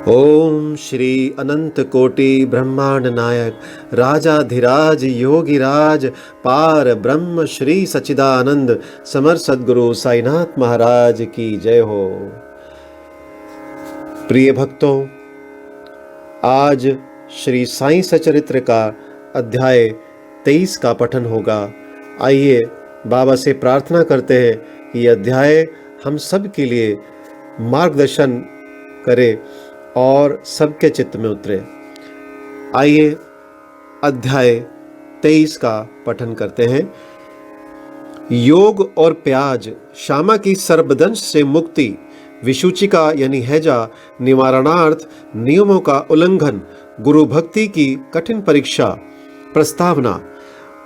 ओम श्री अनंत कोटि ब्रह्मांड नायक राजाधिराज योगिराज पार ब्रह्म श्री सच्चिदानंद समर्थ सद्गुरु साईनाथ महाराज की जय हो। प्रिय भक्तों, आज श्री साईं सचरित्र का अध्याय 23 का पठन होगा। आइए बाबा से प्रार्थना करते हैं कि यह अध्याय हम सब के लिए मार्गदर्शन करे और सबके चित्त में उतरे। आइए अध्याय 23 का पठन करते हैं। योग और प्याज, श्यामा की सर्पदंश से मुक्ति, विसूचिका यानी हैजा, निवारणार्थ, नियमों का उल्लंघन, गुरु भक्ति की कठिन परीक्षा। प्रस्तावना।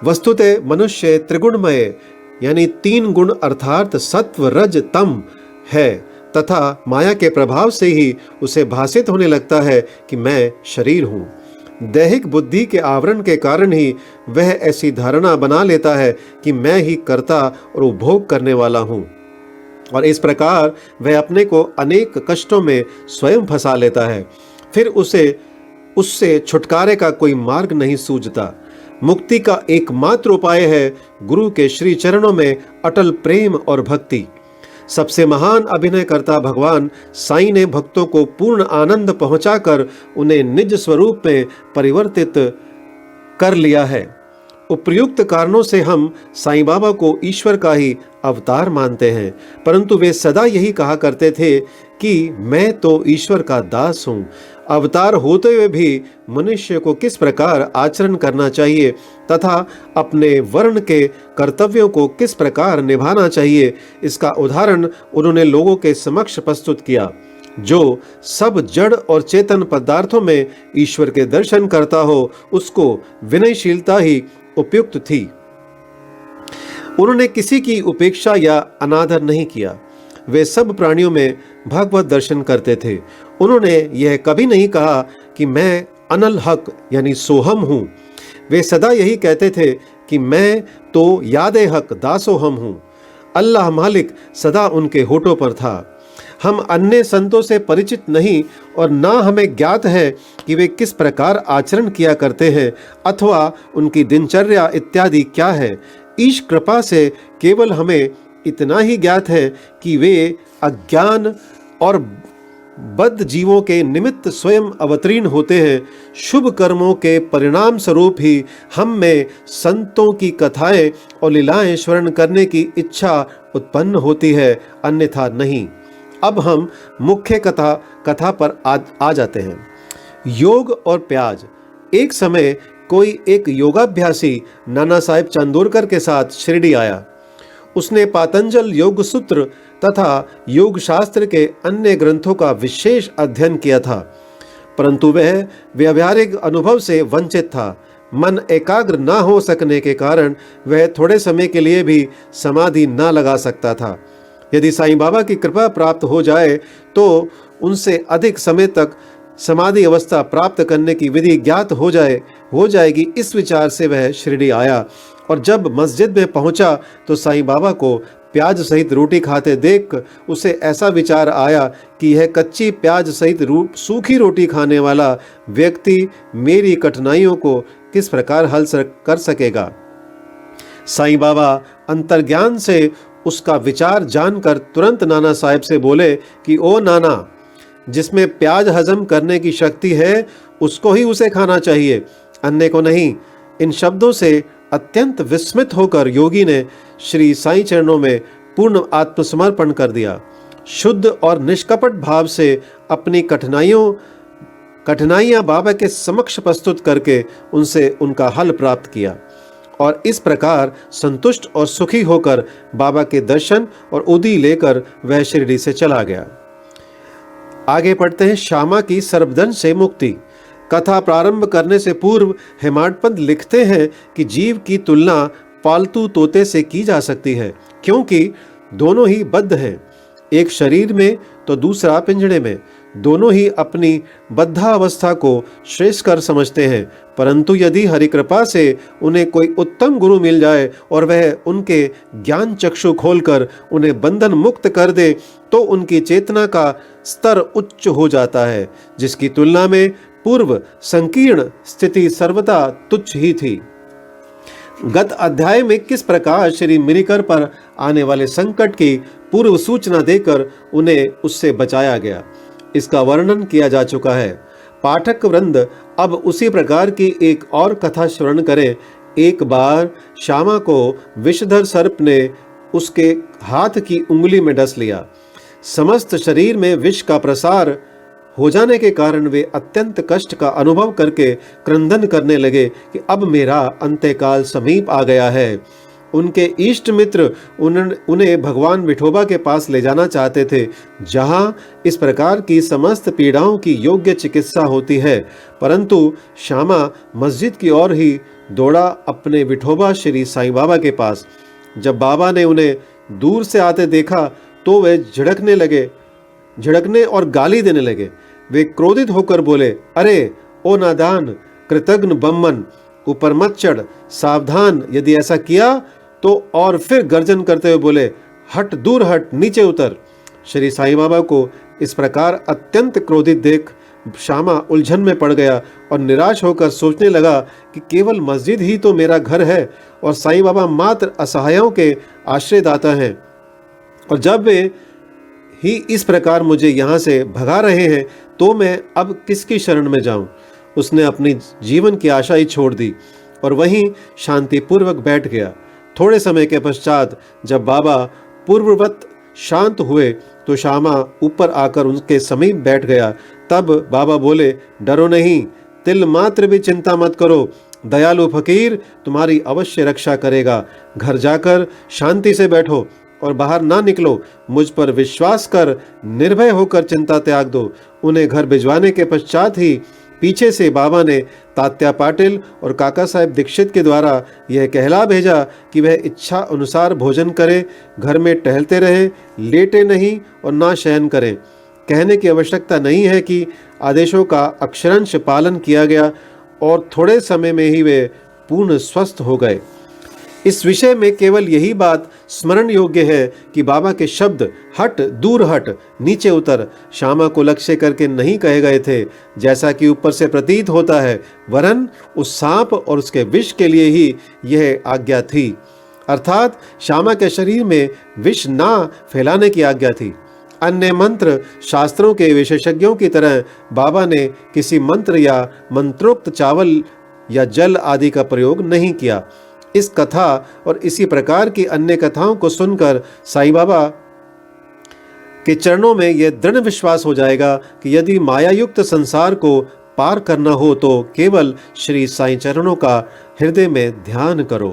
वस्तुतः मनुष्य त्रिगुणमय यानी 3 गुण अर्थात सत्व रज तम है तथा माया के प्रभाव से ही उसे भासित होने लगता है कि मैं शरीर हूँ। दैहिक बुद्धि के आवरण के कारण ही वह ऐसी धारणा बना लेता है कि मैं ही कर्ता और उपभोग करने वाला हूँ, और इस प्रकार वह अपने को अनेक कष्टों में स्वयं फंसा लेता है। फिर उससे छुटकारे का कोई मार्ग नहीं सूझता। मुक्ति का एकमात्र उपाय है गुरु के श्री चरणों में अटल प्रेम और भक्ति। सबसे महान अभिनयकर्ता भगवान साईं ने भक्तों को पूर्ण आनंद पहुंचाकर उन्हें निज स्वरूप में परिवर्तित कर लिया है। उपयुक्त कारणों से हम साईं बाबा को ईश्वर का ही अवतार मानते हैं, परंतु वे सदा यही कहा करते थे कि मैं तो ईश्वर का दास हूँ। अवतार होते हुए भी मनुष्य को किस प्रकार आचरण करना चाहिए तथा अपने वर्ण के कर्तव्यों को किस प्रकार निभाना चाहिए, इसका उदाहरण उन्होंने लोगों के समक्ष प्रस्तुत किया। जो सब जड़ और चेतन पदार्थों में ईश्वर के दर्शन करता हो, उसको विनयशीलता ही उपयुक्त थी। उन्होंने किसी की उपेक्षा या अनादर नहीं किया। वे सब प्राणियों में भगवत दर्शन करते थे। उन्होंने यह कभी नहीं कहा कि मैं अनल हक यानी सोहम हूँ। वे सदा यही कहते थे कि मैं तो यादे हक दासोहम हूँ। अल्लाह मालिक सदा उनके होठों पर था। हम अन्य संतों से परिचित नहीं और ना हमें ज्ञात है कि वे किस प्रकार आचरण किया करते हैं अथवा उनकी दिनचर्या इत्यादि क्या है। ईश कृपा से केवल हमें इतना ही ज्ञात है कि वे अज्ञान और बद्ध जीवों के निमित्त स्वयं अवतीर्ण होते हैं। शुभ कर्मों के परिणाम स्वरूप ही हम में संतों की कथाएं और लीलाएं स्मरण करने की इच्छा उत्पन्न होती है, अन्यथा नहीं। अब हम मुख्य कथा पर आ जाते हैं। योग और प्याज। एक समय कोई एक योगाभ्यासी नाना साहेब चांदोरकर के साथ शिरडी आया। उसने पातंजल योग सूत्र तथा योग शास्त्र के अन्य ग्रंथों का विशेष अध्ययन किया था, परंतु वह व्यावहारिक अनुभव से वंचित था। मन एकाग्र न हो सकने के कारण वह थोड़े समय के लिए भी समाधि न लगा सकता था। यदि साईं बाबा की कृपा प्राप्त हो जाए तो उनसे अधिक समय तक समाधि अवस्था प्राप्त करने की विधि ज्ञात हो जाएगी। इस विचार से वह शिरडी आया, और जब मस्जिद में पहुंचा तो साईं बाबा को प्याज सहित रोटी खाते देख उसे ऐसा विचार आया कि यह कच्ची प्याज सहित सूखी रोटी खाने वाला व्यक्ति मेरी कठिनाइयों को किस प्रकार हल कर सकेगा। साईं बाबा अंतर्ज्ञान से उसका विचार जानकर तुरंत नाना साहब से बोले कि ओ नाना, जिसमें प्याज हजम करने की शक्ति है उसको ही उसे खाना चाहिए, अन्य को नहीं। इन शब्दों से अत्यंत विस्मित होकर योगी ने श्री साईं चरणों में पूर्ण आत्मसमर्पण कर दिया। शुद्ध और निष्कपट भाव से अपनी कठिनाइयां बाबा के समक्ष प्रस्तुत करके उनसे उनका हल प्राप्त किया, और इस प्रकार संतुष्ट और सुखी होकर बाबा के दर्शन और उदी लेकर वह शिरडी से चला गया। आगे पढ़ते हैं। श्यामा की सर्पदंश से मुक्ति। कथा प्रारंभ करने से पूर्व हेमाडपंत लिखते हैं कि जीव की तुलना पालतू तोते से की जा सकती है, क्योंकि दोनों ही बद्ध हैं, एक शरीर में तो दूसरा पिंजड़े में। दोनों ही अपनी बद्धावस्था को श्रेष्ठकर समझते हैं, परंतु यदि हरि कृपा से उन्हें कोई उत्तम गुरु मिल जाए और वह उनके ज्ञान चक्षु खोलकर उन्हें बंधन मुक्त कर दे तो उनकी चेतना का स्तर उच्च हो जाता है, जिसकी तुलना में पूर्व संकीर्ण स्थिति सर्वदा तुच्छ ही थी। गत अध्याय में किस प्रकार श्री मिरिकर पर आने वाले संकट की पूर्व सूचना देकर उन्हें उससे बचाया गया, इसका वर्णन किया जा चुका है। पाठक वृंद अब उसी प्रकार की एक और कथा श्रवण करें। एक बार श्यामा को विषधर सर्प ने उसके हाथ की उंगली में डस लिया। समस्त शरीर में विष का प्रसार हो जाने के कारण वे अत्यंत कष्ट का अनुभव करके क्रंदन करने लगे कि अब मेरा अंत्यकाल समीप आ गया है। उनके इष्ट मित्र उन्हें भगवान विठोबा के पास ले जाना चाहते थे, जहां इस प्रकार की समस्त पीड़ाओं की योग्य चिकित्सा होती है, परंतु श्यामा मस्जिद की ओर ही दौड़ा अपने विठोबा श्री साईं बाबा के पास। जब बाबा ने उन्हें दूर से आते देखा तो वे झिड़कने और गाली देने लगे। वे क्रोधित होकर बोले, अरे ओ नादान, कृतघ्न बम्मन, ऊपर मत चढ़, सावधान, यदि ऐसा किया तो। और फिर गर्जन करते हुए बोले, हट, दूर हट, नीचे उतर। श्री साईं बाबा को इस प्रकार अत्यंत क्रोधित देख श्यामा उलझन में पड़ गया और निराश होकर सोचने लगा कि केवल मस्जिद ही तो मेरा घर है और साईं बाबा मात्र असहायों के आश्रयदाता हैं, और जब वे ही इस प्रकार मुझे यहाँ से भगा रहे हैं तो मैं अब किसकी शरण में जाऊं। उसने अपनी जीवन की आशा ही छोड़ दी और वहीं शांतिपूर्वक बैठ गया। थोड़े समय के पश्चात जब बाबा पूर्ववत शांत हुए तो श्यामा ऊपर आकर उनके समीप बैठ गया। तब बाबा बोले, डरो नहीं, तिल मात्र भी चिंता मत करो, दयालु फकीर तुम्हारी अवश्य रक्षा करेगा। घर जाकर शांति से बैठो और बाहर ना निकलो, मुझ पर विश्वास कर निर्भय होकर चिंता त्याग दो। उन्हें घर भिजवाने के पश्चात ही पीछे से बाबा ने तात्या पाटिल और काका साहेब दीक्षित के द्वारा यह कहला भेजा कि वह इच्छा अनुसार भोजन करें, घर में टहलते रहें, लेटे नहीं और ना शयन करें। कहने की आवश्यकता नहीं है कि आदेशों का अक्षरंश पालन किया गया और थोड़े समय में ही वे पूर्ण स्वस्थ हो गए। इस विषय में केवल यही बात स्मरण योग्य है कि बाबा के शब्द हट, दूर हट, नीचे उतर श्यामा को लक्ष्य करके नहीं कहे गए थे, जैसा कि ऊपर से प्रतीत होता है, वरन उस सांप और उसके विष के लिए ही यह आज्ञा थी। अर्थात श्यामा के शरीर में विष ना फैलाने की आज्ञा थी। अन्य मंत्र शास्त्रों के विशेषज्ञों की तरह बाबा ने किसी मंत्र या मंत्रोक्त चावल या जल आदि का प्रयोग नहीं किया। इस कथा और इसी प्रकार की अन्य कथाओं को सुनकर साईं बाबा के चरणों में यह दृढ़ विश्वास हो जाएगा कि यदि मायायुक्त संसार को पार करना हो तो केवल श्री साईं चरणों का हृदय में ध्यान करो।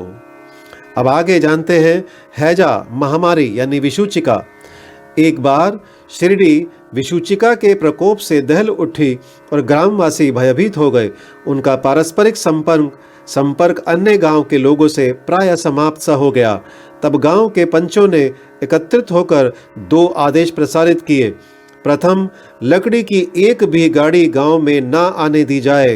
अब आगे जानते हैं हैजा महामारी यानी विषुचिका। एक बार शिरडी विषुचिका के प्रकोप से दहल उठी और ग्रामवासी भयभीत हो गए। उनका पारस्परिक संपर्क अन्य गांव के लोगों से प्राय समाप्त सा हो गया। तब गांव के पंचों ने एकत्रित होकर 2 आदेश प्रसारित किए। प्रथम, लकड़ी की एक भी गाड़ी गांव में ना आने दी जाए।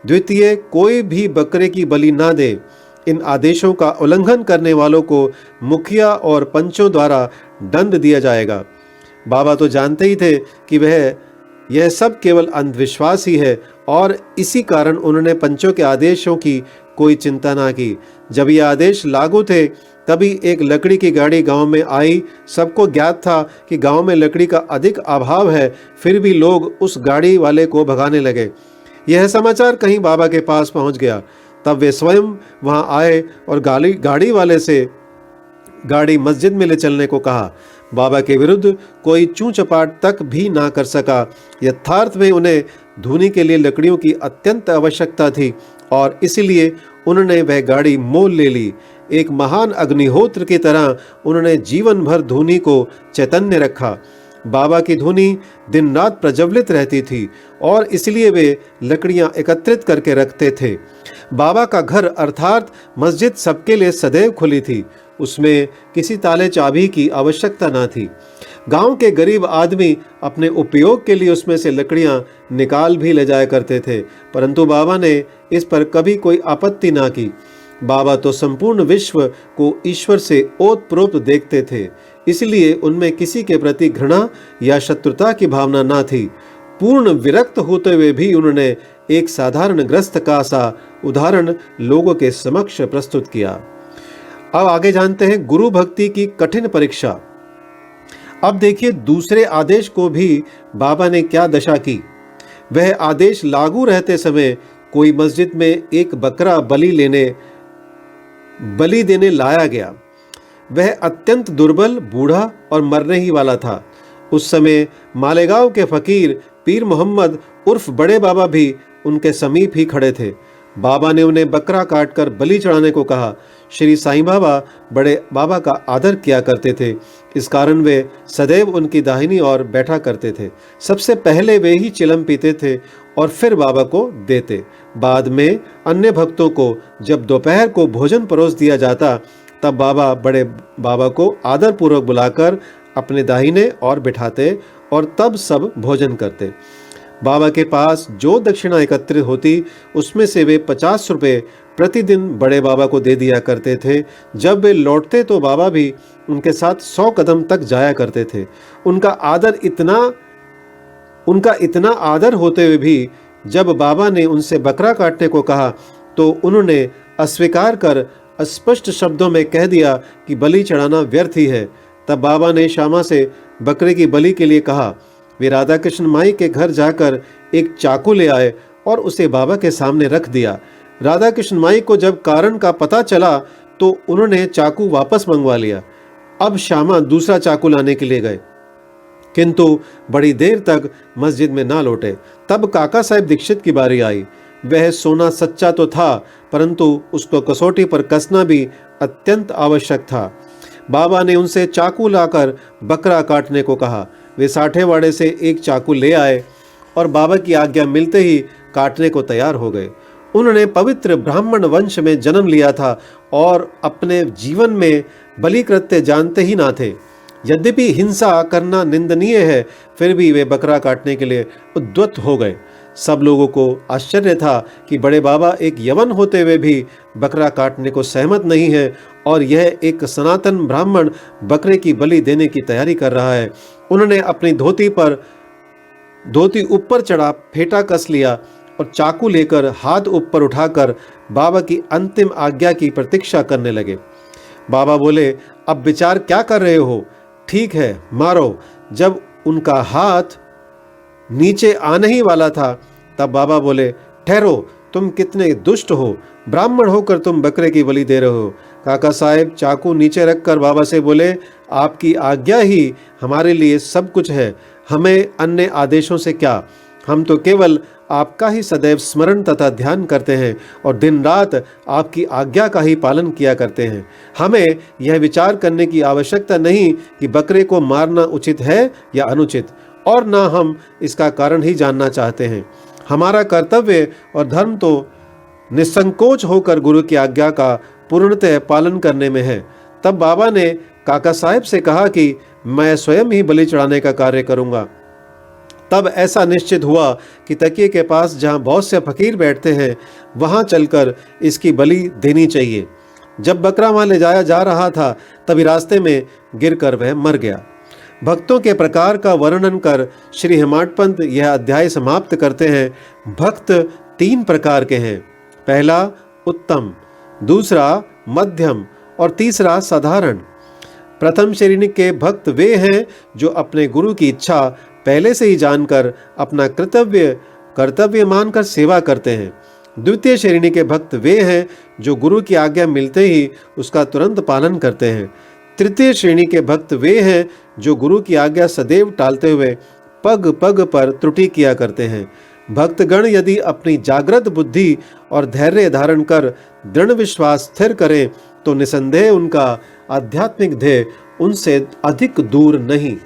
द्वितीय, कोई भी बकरे की बलि ना दे। इन आदेशों का उल्लंघन करने वालों को मुखिया और पंचों द्वारा दंड दिया जाएगा। बाबा तो जानते ही थे कि यह सब केवल अंधविश्वास ही है और इसी कारण उन्होंने पंचों के आदेशों की कोई चिंता ना की। जब ये आदेश लागू थे तभी एक लकड़ी की गाड़ी गांव में आई। सबको ज्ञात था कि गांव में लकड़ी का अधिक अभाव है, फिर भी लोग उस गाड़ी वाले को भगाने लगे। यह समाचार कहीं बाबा के पास पहुंच गया। तब वे स्वयं वहां आए और गाड़ी वाले से गाड़ी मस्जिद में ले चलने को कहा। बाबा के विरुद्ध कोई चूं चपाट तक भी ना कर सका। यथार्थ में उन्हें धूनी के लिए लकड़ियों की अत्यंत आवश्यकता थी और इसलिए उन्होंने वह गाड़ी मोल ले ली। एक महान अग्निहोत्र की तरह उन्होंने जीवन भर धूनी को चैतन्य रखा। बाबा की धुनी दिन रात प्रज्वलित रहती थी और इसलिए वे लकड़ियां एकत्रित करके रखते थे। बाबा का घर अर्थात मस्जिद सबके लिए सदैव खुली थी। उसमें किसी ताले चाबी की आवश्यकता न थी। गांव के गरीब आदमी अपने उपयोग के लिए उसमें से लकड़ियां निकाल भी ले जाया करते थे, परंतु बाबा ने इस पर कभी कोई आपत्ति ना की। बाबा तो संपूर्ण विश्व को ईश्वर से ओतप्रोत देखते थे, इसलिए उनमें किसी के प्रति घृणा या शत्रुता की भावना ना थी। पूर्ण विरक्त होते हुए भी उन्होंने एक साधारण ग्रस्त का सा उदाहरण लोगों के समक्ष प्रस्तुत किया। अब आगे जानते हैं गुरु भक्ति की कठिन परीक्षा। अब देखिए दूसरे आदेश को भी बाबा ने क्या दशा की। वह आदेश लागू रहते समय कोई मस्जिद में एक बकरा बलि देने लाया गया। वह अत्यंत दुर्बल, बूढ़ा और मरने ही वाला था। उस समय मालेगांव के फकीर पीर मोहम्मद उर्फ बड़े बाबा भी उनके समीप ही खड़े थे। बाबा ने उन्हें बकरा काटकर बलि चढ़ाने को कहा। श्री साईं बाबा बड़े बाबा का आदर किया करते थे, इस कारण वे सदैव उनकी दाहिनी ओर बैठा करते थे। सबसे पहले वे ही चिलम पीते थे और फिर बाबा को देते। बाद में अन्य भक्तों को जब दोपहर को भोजन परोस दिया जाता, तब बाबा बड़े बाबा को आदर पूर्वक बुलाकर अपने दाहिने ओर बिठाते और तब सब भोजन करते। बाबा के पास जो दक्षिणा एकत्रित होती, उसमें से वे 50 रुपये प्रतिदिन बड़े बाबा को दे दिया करते थे। जब वे लौटते तो बाबा भी उनके साथ 100 कदम तक जाया करते थे। उनका इतना आदर होते हुए भी जब बाबा ने उनसे बकरा काटने को कहा, तो उन्होंने अस्वीकार कर स्पष्ट शब्दों में कह दिया कि बलि चढ़ाना व्यर्थ ही है। तब बाबा ने श्यामा से बकरे की बलि के लिए कहा। वे राधा कृष्ण माई के घर जाकर एक चाकू ले आए और उसे बाबा के सामने रख दिया। राधा कृष्ण माई को जब कारण का पता चला तो उन्होंने चाकू वापस मंगवा लिया। अब श्यामा दूसरा चाकू लाने के लिए गए, किंतु बड़ी देर तक मस्जिद में ना लौटे। तब काका साहब दीक्षित की बारी आई। वह सोना सच्चा तो था, परंतु उसको कसौटी पर कसना भी अत्यंत आवश्यक था। बाबा ने उनसे चाकू लाकर बकरा काटने को कहा। वे साठेवाड़े से एक चाकू ले आए और बाबा की आज्ञा मिलते ही काटने को तैयार हो गए। उन्होंने पवित्र ब्राह्मण वंश में जन्म लिया था और अपने जीवन में बलि कृत्य जानते ही ना थे। यद्यपि हिंसा करना निंदनीय है, फिर भी वे बकरा काटने के लिए उद्यत हो गए। सब लोगों को आश्चर्य था कि बड़े बाबा एक यवन होते हुए भी बकरा काटने को सहमत नहीं है और यह एक सनातन ब्राह्मण बकरे की बलि देने की तैयारी कर रहा है। उन्होंने अपनी धोती ऊपर चढ़ा फेटा कस लिया और चाकू लेकर हाथ ऊपर उठाकर बाबा की अंतिम आज्ञा की प्रतीक्षा करने लगे। बाबा बोले, अब विचार क्या कर रहे हो? ठीक है, मारो। जब उनका हाथ नीचे आने ही वाला था, तब बाबा बोले, ठहरो, तुम कितने दुष्ट हो, ब्राह्मण होकर तुम बकरे की बलि दे रहे हो। काका साहब चाकू नीचे रखकर बाबा से बोले, आपकी आज्ञा ही हमारे लिए सब कुछ है, हमें अन्य आदेशों से क्या। हम तो केवल आपका ही सदैव स्मरण तथा ध्यान करते हैं और दिन रात आपकी आज्ञा का ही पालन किया करते हैं। हमें यह विचार करने की आवश्यकता नहीं कि बकरे को मारना उचित है या अनुचित, और ना हम इसका कारण ही जानना चाहते हैं। हमारा कर्तव्य और धर्म तो निसंकोच होकर गुरु की आज्ञा का पूर्णतः पालन करने में है। तब बाबा ने काका साहब से कहा कि मैं स्वयं ही बलि चढ़ाने का कार्य करूंगा। तब ऐसा निश्चित हुआ कि तकिए के पास जहां बहुत से फकीर बैठते हैं, वहां चलकर इसकी बलि देनी चाहिए। जब बकरा वहां ले जाया जा रहा था, तभी रास्ते में गिरकर वह मर गया। भक्तों के प्रकार का वर्णन कर श्री हेमाड पंत यह अध्याय समाप्त करते हैं। भक्त 3 प्रकार के हैं। पहला उत्तम, दूसरा मध्यम और तीसरा साधारण। प्रथम श्रेणी के भक्त वे हैं जो अपने गुरु की इच्छा पहले से ही जानकर अपना कर्तव्य मानकर सेवा करते हैं। द्वितीय श्रेणी के भक्त वे हैं जो गुरु की आज्ञा मिलते ही उसका तुरंत पालन करते हैं। तृतीय श्रेणी के भक्त वे हैं जो गुरु की आज्ञा सदैव टालते हुए पग पग पर त्रुटि किया करते हैं। भक्तगण यदि अपनी जागृत बुद्धि और धैर्य धारण कर दृढ़ विश्वास स्थिर करें, तो निसंदेह उनका आध्यात्मिक ध्येय उनसे अधिक दूर नहीं।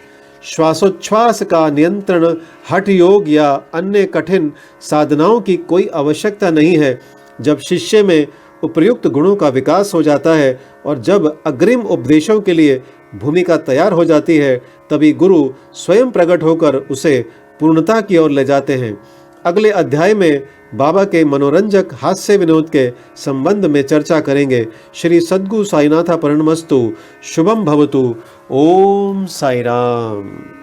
श्वासोच्छ्वास का नियंत्रण, हठ योग या अन्य कठिन साधनाओं की कोई आवश्यकता नहीं है। जब शिष्य में उपयुक्त गुणों का विकास हो जाता है और जब अग्रिम उपदेशों के लिए भूमिका तैयार हो जाती है, तभी गुरु स्वयं प्रकट होकर उसे पूर्णता की ओर ले जाते हैं। अगले अध्याय में बाबा के मनोरंजक हास्य विनोद के संबंध में चर्चा करेंगे। श्री सद्गुरु साईनाथ प्रणमस्तु। शुभम भवतु। ओम साई राम।